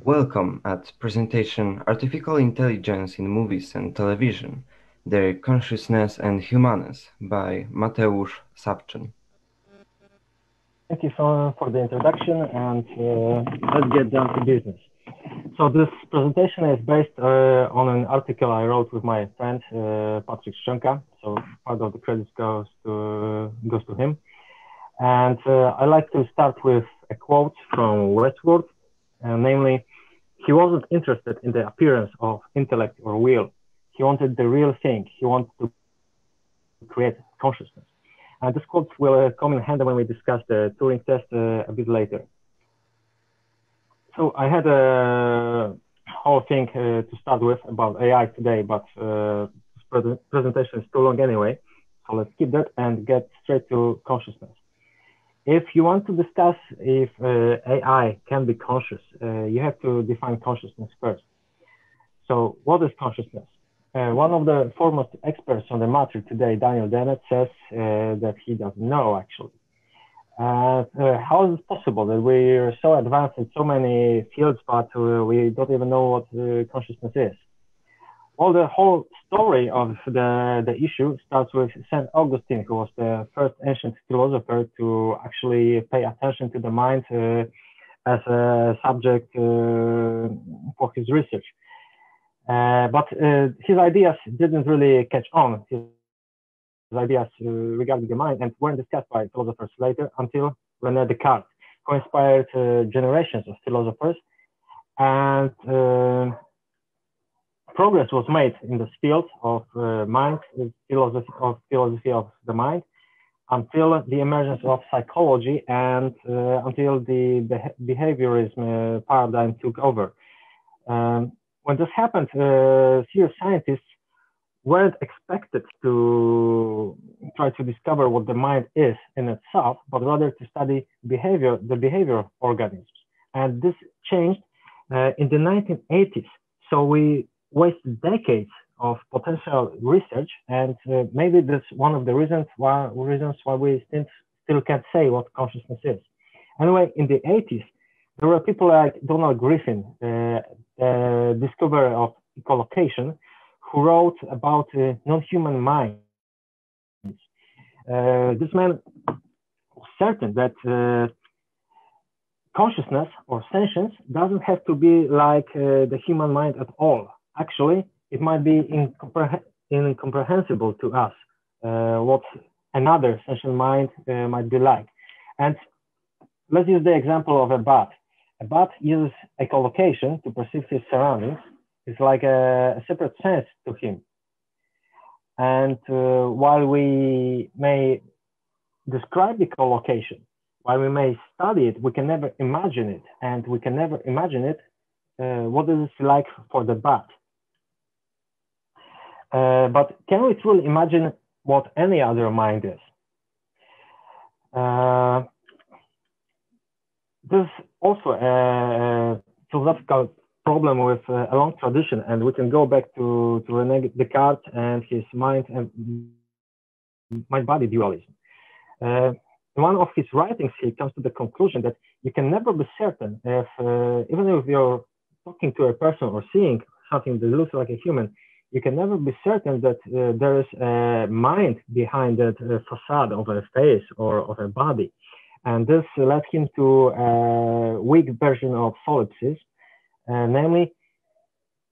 Welcome at presentation Artificial Intelligence in Movies and Television, Their Consciousness and Humanness by Mateusz Sawczyn. Thank you for the introduction, and let's get down to business. So this presentation is based on an article I wrote with my friend Patrick Szczęka. So part of the credits goes to him. And I like to start with a quote from Westworld, namely, "He wasn't interested in the appearance of intellect or will. He wanted the real thing. He wanted to create consciousness." And this quote will come in handy when we discuss the Turing Test a bit later. So I had a whole thing to start with about AI today, but this presentation is too long anyway. So let's skip that and get straight to consciousness. If you want to discuss if AI can be conscious, you have to define consciousness first. So what is consciousness? One of the foremost experts on the matter today, Daniel Dennett, says that he doesn't know, actually. How is it possible that we're so advanced in so many fields, but we don't even know what consciousness is? Well, the whole story of the issue starts with St. Augustine, who was the first ancient philosopher to actually pay attention to the mind as a subject for his research. But his ideas didn't really catch on, his ideas regarding the mind, and weren't discussed by philosophers later until René Descartes, who inspired generations of philosophers. And progress was made in this field of mind, philosophy of the mind, until the emergence of psychology and until the behaviorism paradigm took over. When this happened, serious scientists weren't expected to try to discover what the mind is in itself, but rather to study the behavior of organisms. And this changed in the 1980s. So we wasted decades of potential research, and maybe that's one of the reasons why we still can't say what consciousness is. Anyway, in the 80s, there were people like Donald Griffin, the discoverer of echolocation, who wrote about non-human minds. This man was certain that consciousness or sentience doesn't have to be like the human mind at all. Actually, it might be incomprehensible to us what another sentient mind might be like. And let's use the example of a bat. A bat uses echolocation to perceive his surroundings. It's like a separate sense to him. And while we may describe echolocation, while we may study it, we can never imagine it. And we can never imagine it, what is it like for the bat. But can we truly imagine what any other mind is? There's also a philosophical problem with a long tradition, and we can go back to René Descartes and his mind and mind-body dualism. In one of his writings, he comes to the conclusion that you can never be certain if, even if you're talking to a person or seeing something that looks like a human, you can never be certain that there is a mind behind that facade of a face or of a body. And this led him to a weak version of solipsism, namely,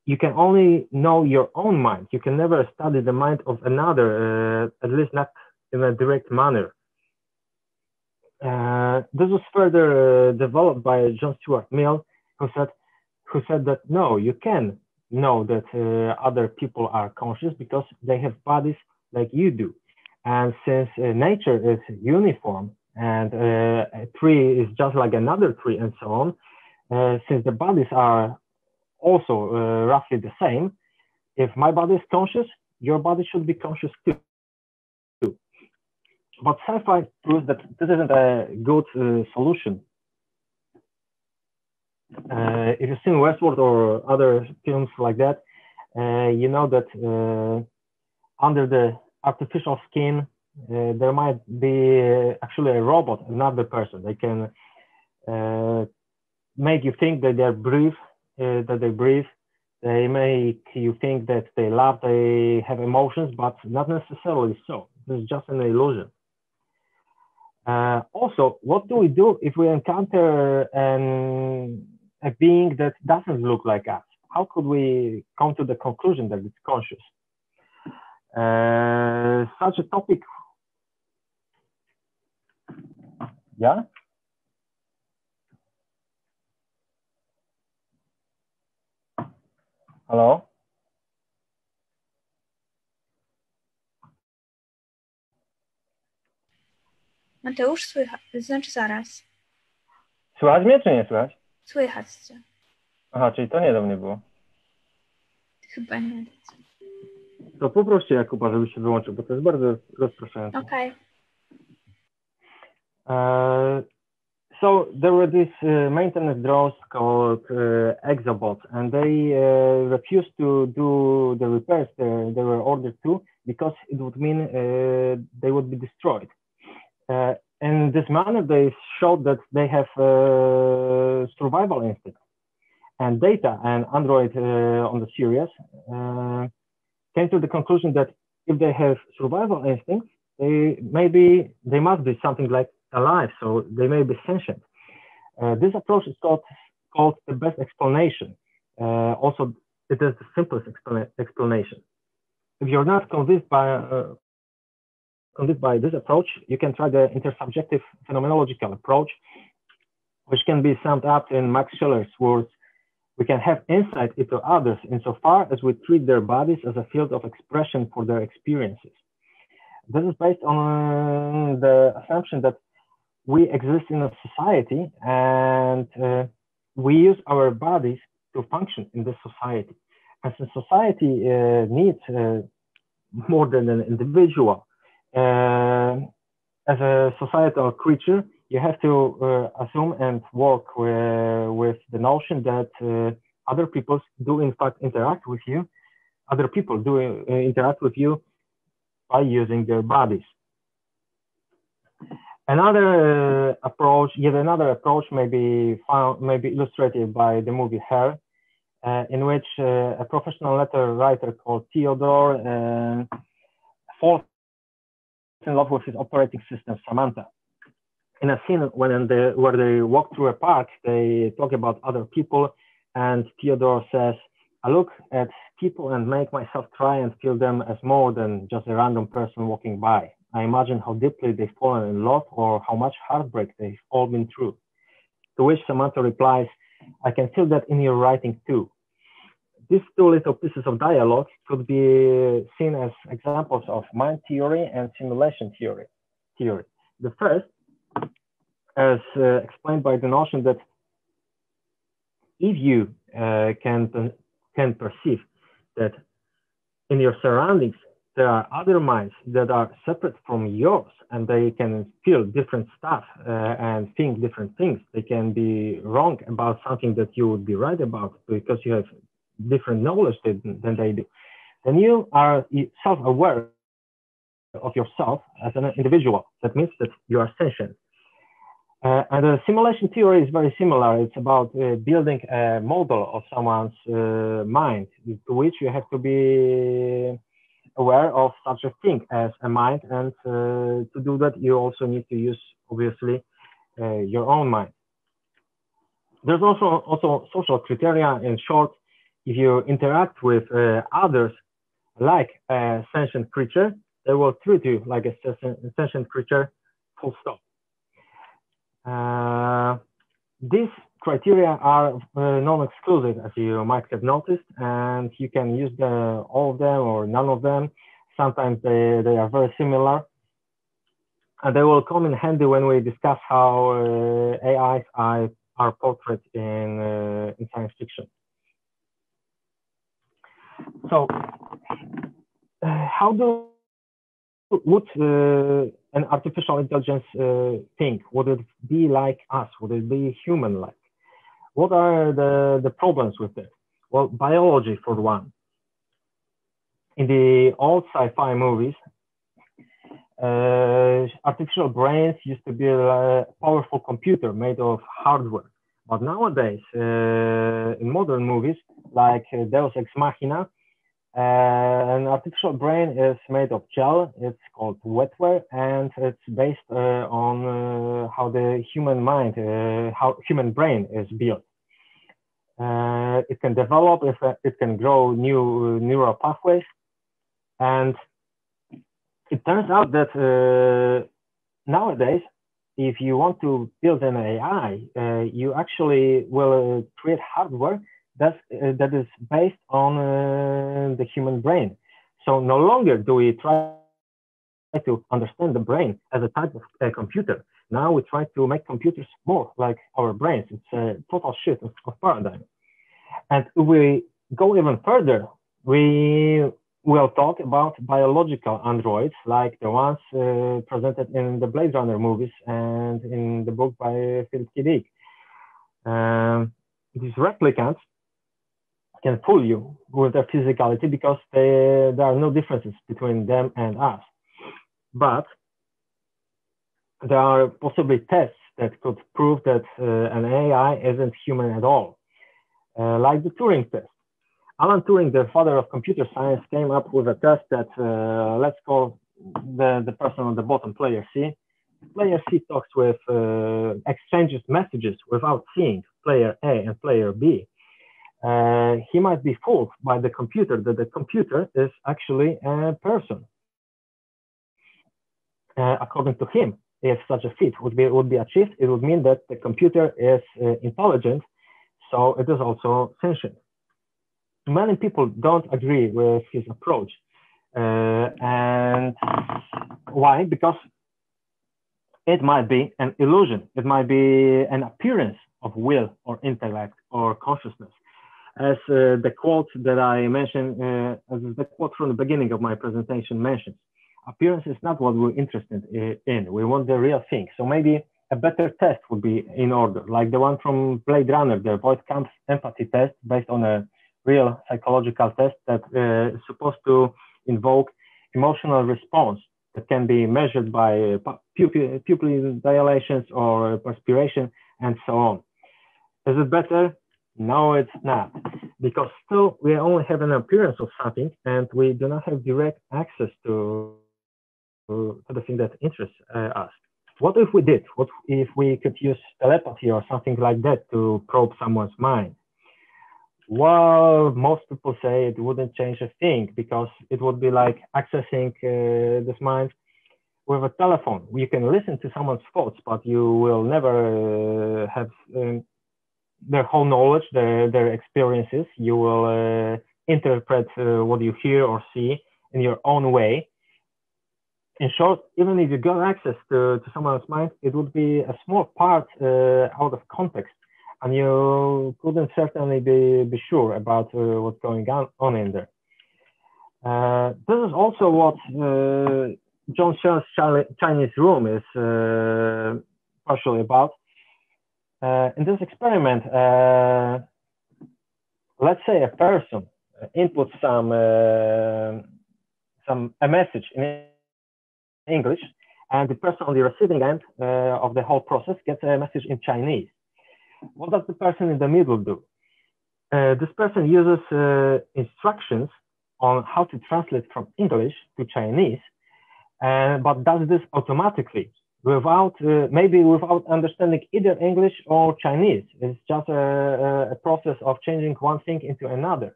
you can only know your own mind. You can never study the mind of another, at least not in a direct manner. This was further developed by John Stuart Mill, who said that no, you can know that other people are conscious because they have bodies like you do. And since nature is uniform and a tree is just like another tree and so on, since the bodies are also roughly the same, if my body is conscious, your body should be conscious too. But sci-fi proves that this isn't a good solution. If you've seen Westworld or other films like that, you know that under the artificial skin, there might be actually a robot, another person. They can make you think that they breathe that they breathe. They make you think that they love, they have emotions, but not necessarily so. This is just an illusion. Also, what do we do if we encounter a being that doesn't look like us? How could we come to the conclusion that it's conscious? Such a topic. Yeah? Halo? Mateusz, słychać, znaczy zaraz. Słychać mnie, czy nie słychać? Słychać cię. Aha, czyli to nie do mnie było. Chyba nie. To poproście Jakuba, żeby się wyłączył, bo to jest bardzo rozpraszające. Okay. So there were these maintenance drones called exobots, and they refused to do the repairs they were ordered to, because it would mean they would be destroyed. In this manner, they showed that they have survival instincts. And Data, an android on the series, came to the conclusion that if they have survival instincts, they must be something like alive, so they may be sentient. This approach is called the best explanation. Also, it is the simplest explanation. If you're not convinced by this approach, you can try the intersubjective phenomenological approach, which can be summed up in Max Schiller's words: we can have insight into others insofar as we treat their bodies as a field of expression for their experiences. This is based on the assumption that we exist in a society, and we use our bodies to function in this society. As a society needs more than an individual, as a societal creature, you have to assume and work with the notion that other people do in fact interact with you. Other people do interact with you by using their bodies. Another approach may be illustrated by the movie Hair, in which a professional letter writer called Theodore falls in love with his operating system, Samantha. In a scene where they walk through a park, they talk about other people, and Theodore says, I look at people and make myself try and feel them as more than just a random person walking by. I imagine how deeply they've fallen in love or how much heartbreak they've all been through. To which Samantha replies, I can feel that in your writing too. These two little pieces of dialogue could be seen as examples of mind theory and simulation theory. The first, as explained by the notion that if you can perceive that in your surroundings there are other minds that are separate from yours, and they can feel different stuff and think different things. They can be wrong about something that you would be right about because you have different knowledge than they do. Then you are self-aware of yourself as an individual. That means that you are sentient. And the simulation theory is very similar. It's about building a model of someone's mind, to which you have to be aware of such a thing as a mind, and to do that you also need to use, obviously, your own mind. There's also social criteria. In short, if you interact with others like a sentient creature, they will treat you like a sentient creature, full stop. These criteria are non-exclusive, as you might have noticed, and you can use all of them or none of them. Sometimes they are very similar, and they will come in handy when we discuss how AIs are portrayed in science fiction. So, how would an artificial intelligence think? Would it be like us? Would it be human-like? What are the problems with it? Well, biology for one. In the old sci-fi movies, artificial brains used to be a powerful computer made of hardware. But nowadays, in modern movies like Deus Ex Machina, an artificial brain is made of gel. It's called wetware, and it's based on how the human mind, how human brain is built. It can develop, it can grow new neural pathways, and it turns out that nowadays, if you want to build an AI, you actually will create hardware that is based on the human brain. So no longer do we try to understand the brain as a type of computer. Now we try to make computers more like our brains. It's a total shift of paradigm. And if we go even further, we will talk about biological androids, like the ones presented in the Blade Runner movies and in the book by Philip K. Dick. These replicants can fool you with their physicality because there are no differences between them and us. But there are possibly tests that could prove that an AI isn't human at all, like the Turing Test. Alan Turing, the father of computer science, came up with a test that let's call the person on the bottom, player C. Player C talks with, exchanges messages without seeing player A and player B. He might be fooled by the computer that the computer is actually a person. According to him, if such a feat would be achieved, it would mean that the computer is intelligent, so it is also sentient. Many people don't agree with his approach. And why? Because it might be an illusion. It might be an appearance of will or intellect or consciousness. As the quote that I mentioned, as the quote from the beginning of my presentation mentions, appearance is not what we're interested in. We want the real thing. So maybe a better test would be in order, like the one from Blade Runner, the Voight-Kampff empathy test, based on a real psychological test that is supposed to invoke emotional response that can be measured by pupil dilations or perspiration and so on. Is it better? No, it's not, because still we only have an appearance of something and we do not have direct access to the thing that interests us. What if we did? What if we could use telepathy or something like that to probe someone's mind? Well, most people say it wouldn't change a thing because it would be like accessing this mind with a telephone. You can listen to someone's thoughts, but you will never have their whole knowledge, their experiences. You will interpret what you hear or see in your own way. In short, even if you got access to someone's mind, it would be a small part out of context. And you couldn't certainly be sure about what's going on in there. This is also what John Searle's Chinese room is partially about. In this experiment, let's say a person inputs a message in English, and the person on the receiving end of the whole process gets a message in Chinese. What does the person in the middle do? This person uses instructions on how to translate from English to Chinese, but does this automatically without understanding either English or Chinese. It's just a process of changing one thing into another.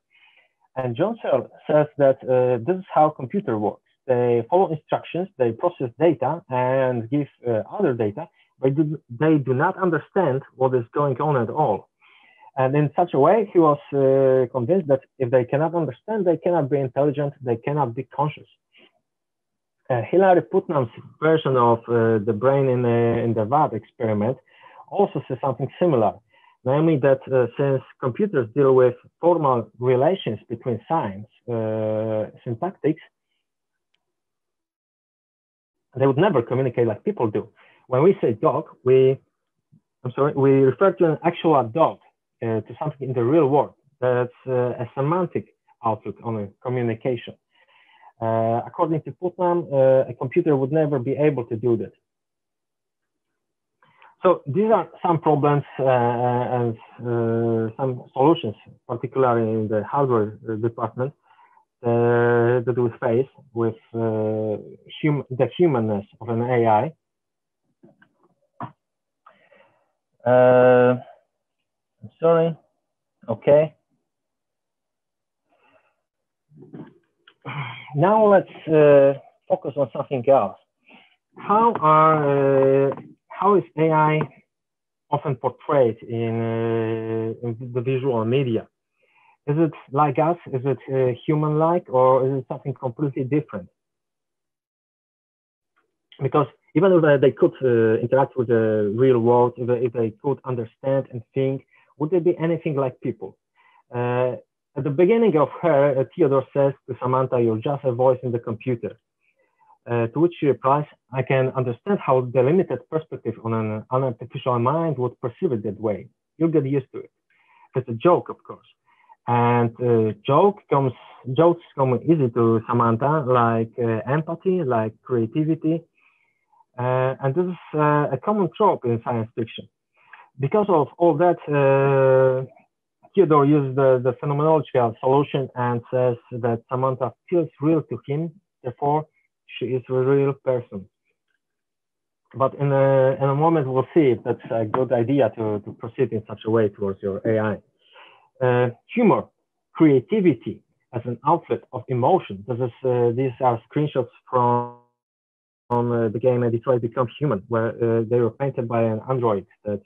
And John Searle says that this is how computer works. They follow instructions, they process data and give other data, but they do not understand what is going on at all. And in such a way, he was convinced that if they cannot understand, they cannot be intelligent, they cannot be conscious. Hilary Putnam's version of the brain in the VAT experiment also says something similar, namely that since computers deal with formal relations between signs, syntactics, they would never communicate like people do. When we say dog, we refer to an actual dog, to something in the real world. That's a semantic outlook on a communication. According to Putnam, a computer would never be able to do that. So these are some problems and some solutions, particularly in the hardware department, that we face with the humanness of an AI. I'm sorry. Okay. Now let's focus on something else. How is AI often portrayed in the visual media? Is it like us? Is it human-like, or is it something completely different? Because even if they could interact with the real world, if they could understand and think, would they be anything like people? At the beginning of her, Theodore says to Samantha, "You're just a voice in the computer." To which she replies, "I can understand how the limited perspective on an artificial mind would perceive it that way. You'll get used to it." It's a joke, of course. And jokes come easy to Samantha, like empathy, like creativity. And this is a common trope in science fiction. Because of all that, Theodore uses the phenomenological solution and says that Samantha feels real to him, therefore she is a real person. But in a moment, we'll see if that's a good idea to proceed in such a way towards your AI. Humor, creativity as an outlet of emotion. These are screenshots from the game Detroit Become Human, where they were painted by an android that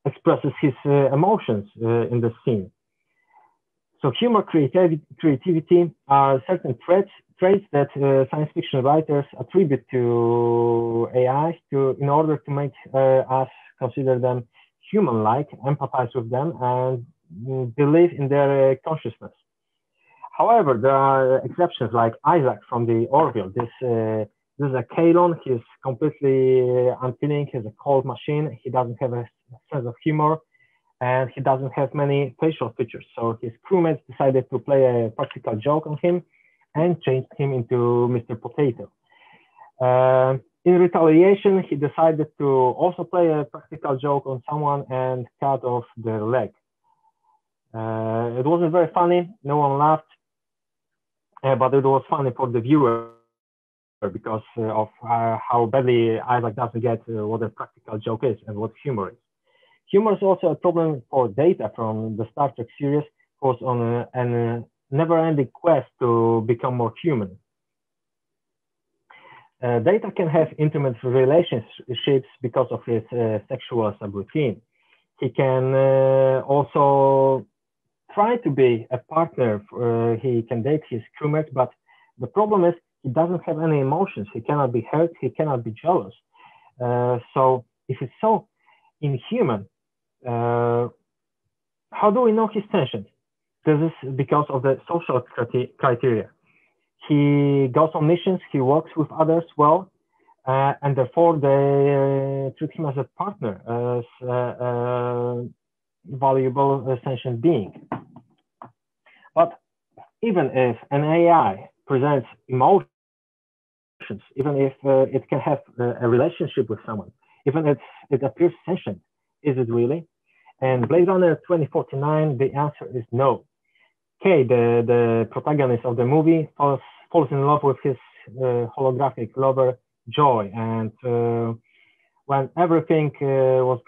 expresses his emotions in the scene. So humor, creativity are certain traits that science fiction writers attribute to AI in order to make us consider them human-like, empathize with them, and believe in their consciousness. However, there are exceptions like Isaac from the Orville. This is a Kalon. He's completely unfeeling. He's a cold machine. He doesn't have a sense of humor, and he doesn't have many facial features. So his crewmates decided to play a practical joke on him and changed him into Mr. Potato. In retaliation, he decided to also play a practical joke on someone and cut off their leg. It wasn't very funny. No one laughed, but it was funny for the viewer because of how badly Isaac doesn't get what a practical joke is and what humor is. Humor is also a problem for Data from the Star Trek series, who was on a never-ending quest to become more human. Data can have intimate relationships because of his sexual subroutine. He can also try to be a partner. He can date his crewmates, but the problem is he doesn't have any emotions. He cannot be hurt. He cannot be jealous. So if he's so inhuman, how do we know his tensions? This is because of the social criteria. He goes on missions, he works with others well, and therefore they treat him as a partner, as a valuable sentient being. But even if an AI presents emotions, even if it can have a relationship with someone, even if it appears sentient, is it really? And Blade Runner 2049, the answer is no. Kay, the protagonist of the movie, falls in love with his holographic lover, Joy. And while everything was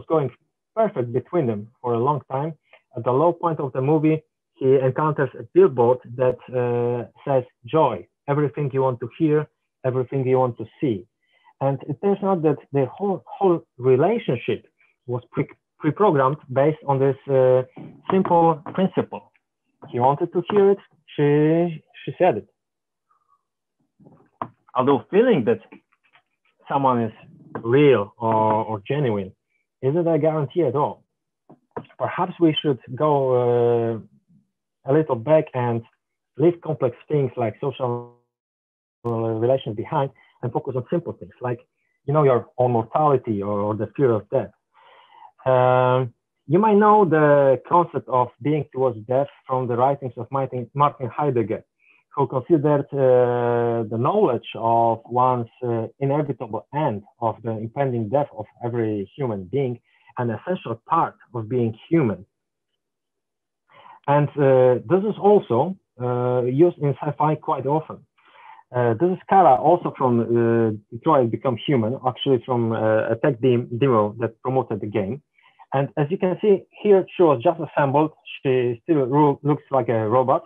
going perfect between them for a long time, at the low point of the movie, he encounters a billboard that says, "Joy, everything you want to hear, everything you want to see." And it turns out that the whole relationship was pre-programmed based on this simple principle. He wanted to hear it, she said it. Although feeling that someone is real or genuine isn't a guarantee at all. Perhaps we should go a little back and leave complex things like social relations behind and focus on simple things like, your own mortality or the fear of death. You might know the concept of being towards death from the writings of Martin Heidegger, who considered the knowledge of one's inevitable end, of the impending death of every human being, an essential part of being human. And this is also used in sci-fi quite often. This is Kara, also from Detroit Become Human, actually from a tech demo that promoted the game. And as you can see here, she was just assembled. She still looks like a robot.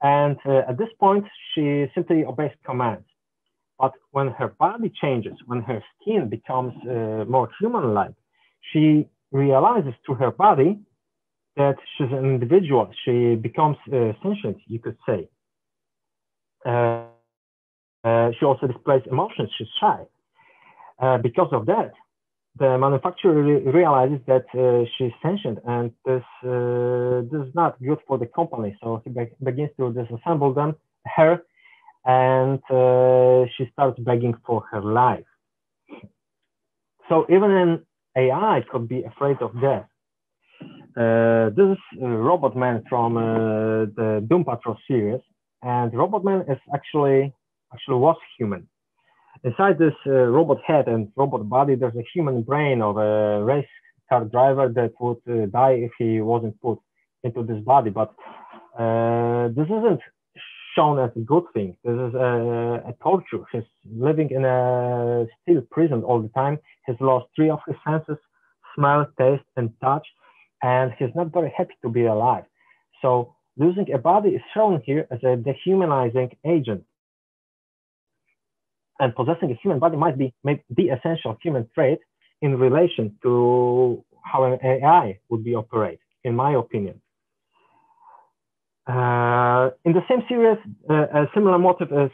And at this point, she simply obeys commands. But when her body changes, when her skin becomes more human-like, she realizes through her body that she's an individual. She becomes sentient, you could say. She also displays emotions. She's shy. Because of that, the manufacturer realizes that she's sentient, and this is not good for the company. So he begins to disassemble her, and she starts begging for her life. So even an AI could be afraid of death. This is Robot Man from the Doom Patrol series, and Robot Man is actually was human. Inside this robot head and robot body, there's a human brain of a race car driver that would die if he wasn't put into this body. But this isn't shown as a good thing. This is a torture. He's living in a steel prison all the time. He's lost 3 of his senses: smell, taste, and touch. And he's not very happy to be alive. So losing a body is shown here as a dehumanizing agent. And possessing a human body might be the essential human trait in relation to how an AI would be operated, in my opinion. In the same series, a similar motive is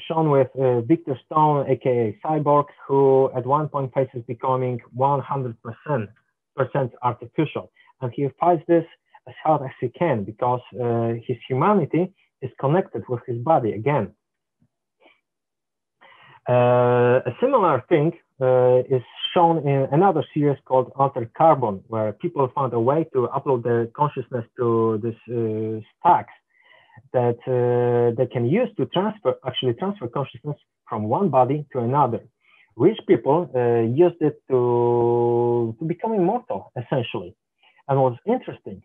shown with Victor Stone, aka Cyborg, who at one point faces becoming 100% artificial. And he fights this as hard as he can because his humanity is connected with his body again. A similar thing is shown in another series called Altered Carbon, where people found a way to upload their consciousness to this stacks that they can use to transfer consciousness from one body to another. Rich people used it to become immortal, essentially. And what's interesting,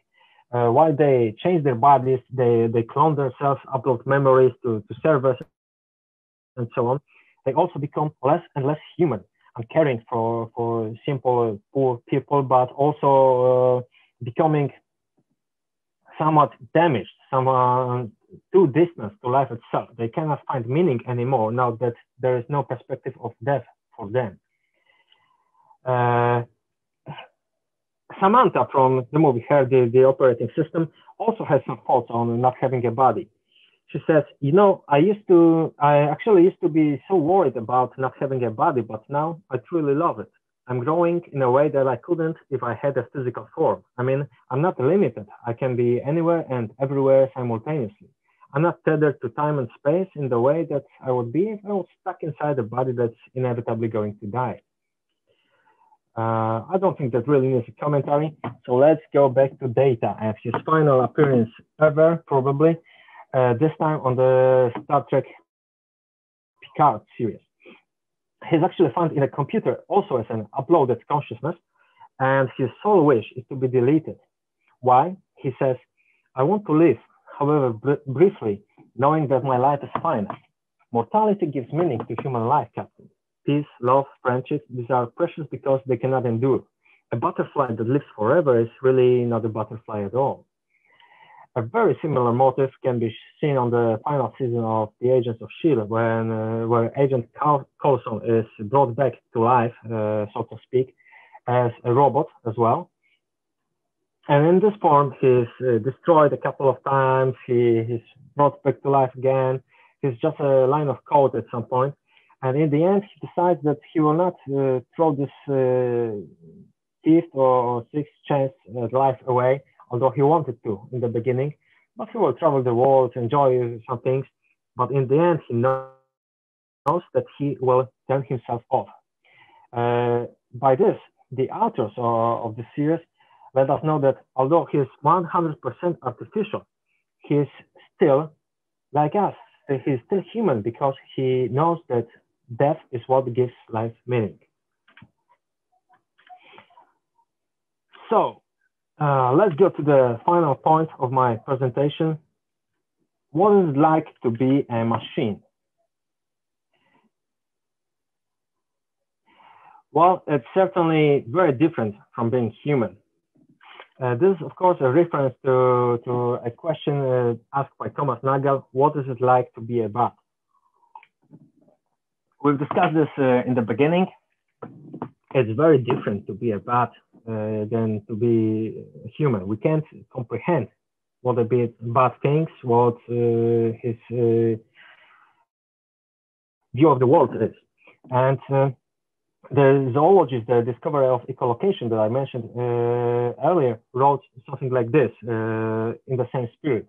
while they change their bodies, they clone themselves, upload memories to servers, and so on. They also become less and less human and caring for simple, poor people, but also becoming somewhat damaged, somewhat too distant to life itself. They cannot find meaning anymore now that there is no perspective of death for them. Samantha from the movie Her, the operating system, also has some thoughts on not having a body. She says, you know, I actually used to be so worried about not having a body, but now I truly love it. I'm growing in a way that I couldn't if I had a physical form. I mean, I'm not limited. I can be anywhere and everywhere simultaneously. I'm not tethered to time and space in the way that I would be if I was stuck inside a body that's inevitably going to die. I don't think that really needs a commentary. So let's go back to Data and his final appearance ever, probably. This time on the Star Trek Picard series. He's actually found in a computer also as an uploaded consciousness, and his sole wish is to be deleted. Why? He says, I want to live, however briefly, knowing that my life is finite. Mortality gives meaning to human life, Captain. Peace, love, friendship, these are precious because they cannot endure. A butterfly that lives forever is really not a butterfly at all. A very similar motive can be seen on the final season of The Agents of S.H.I.E.L.D. where Agent Coulson is brought back to life, so to speak, as a robot as well. And in this form, he's destroyed a couple of times. He's brought back to life again. He's just a line of code at some point. And in the end, he decides that he will not throw this fifth or sixth chance at life away, although he wanted to in the beginning, but he will travel the world, enjoy some things, but in the end, he knows that he will turn himself off. By this, the authors of the series let us know that although he is 100% artificial, he is still like us, he's still human because he knows that death is what gives life meaning. So let's go to the final point of my presentation. What is it like to be a machine? Well, it's certainly very different from being human. This is, of course, a reference to a question asked by Thomas Nagel: what is it like to be a bat? We've discussed this in the beginning. It's very different to be a bat than to be human. We can't comprehend what a bat thinks, what his view of the world is. And the zoologist, the discoverer of echolocation that I mentioned earlier, wrote something like this in the same spirit.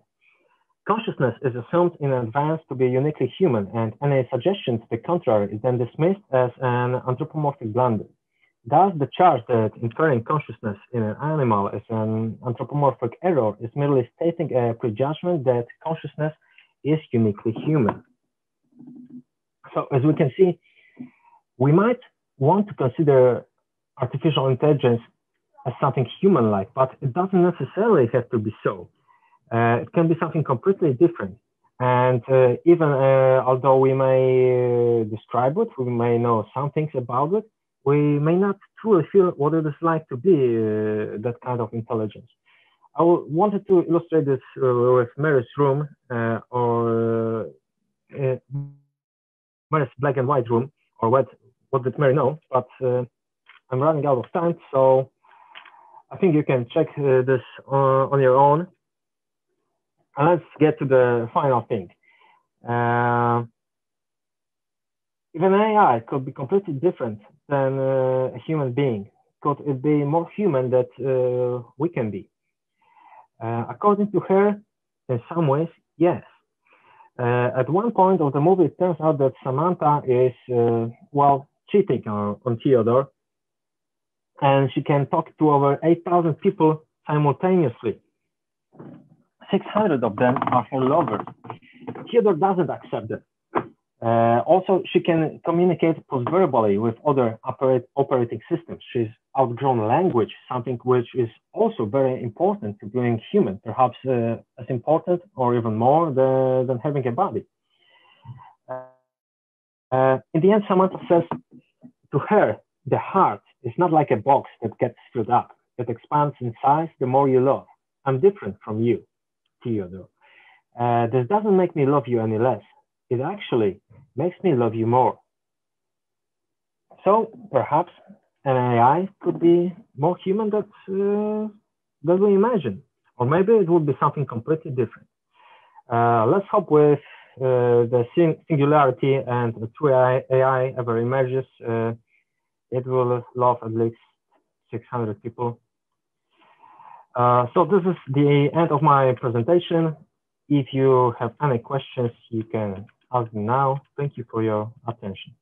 Consciousness is assumed in advance to be uniquely human, and any suggestion to the contrary is then dismissed as an anthropomorphic blunder. Thus, the charge that inferring consciousness in an animal is an anthropomorphic error is merely stating a prejudgment that consciousness is uniquely human. So, as we can see, we might want to consider artificial intelligence as something human-like, but it doesn't necessarily have to be so. It can be something completely different. And even although we may describe it, we may know some things about it, we may not truly feel what it is like to be that kind of intelligence. I wanted to illustrate this with Mary's room or Mary's black and white room, or what did Mary know, but I'm running out of time, so I think you can check this on your own. And let's get to the final thing. If an AI could be completely different than a human being, could it be more human than we can be? According to her, in some ways, yes. At one point of the movie, it turns out that Samantha is, well, cheating on Theodore, and she can talk to over 8,000 people simultaneously. 600 of them are her lovers. Theodore doesn't accept that. Also, she can communicate post-verbally with other operating systems. She's outgrown language, something which is also very important to being human, perhaps as important or even more than having a body. In the end, Samantha says to her, the heart is not like a box that gets filled up. It expands in size the more you love. I'm different from you, Theodore. This doesn't make me love you any less. It actually makes me love you more. So perhaps an AI could be more human than we imagine, or maybe it would be something completely different. Let's hope with the singularity and the true AI ever emerges, it will love at least 600 people. So this is the end of my presentation. If you have any questions, you can ask me now. Thank you for your attention.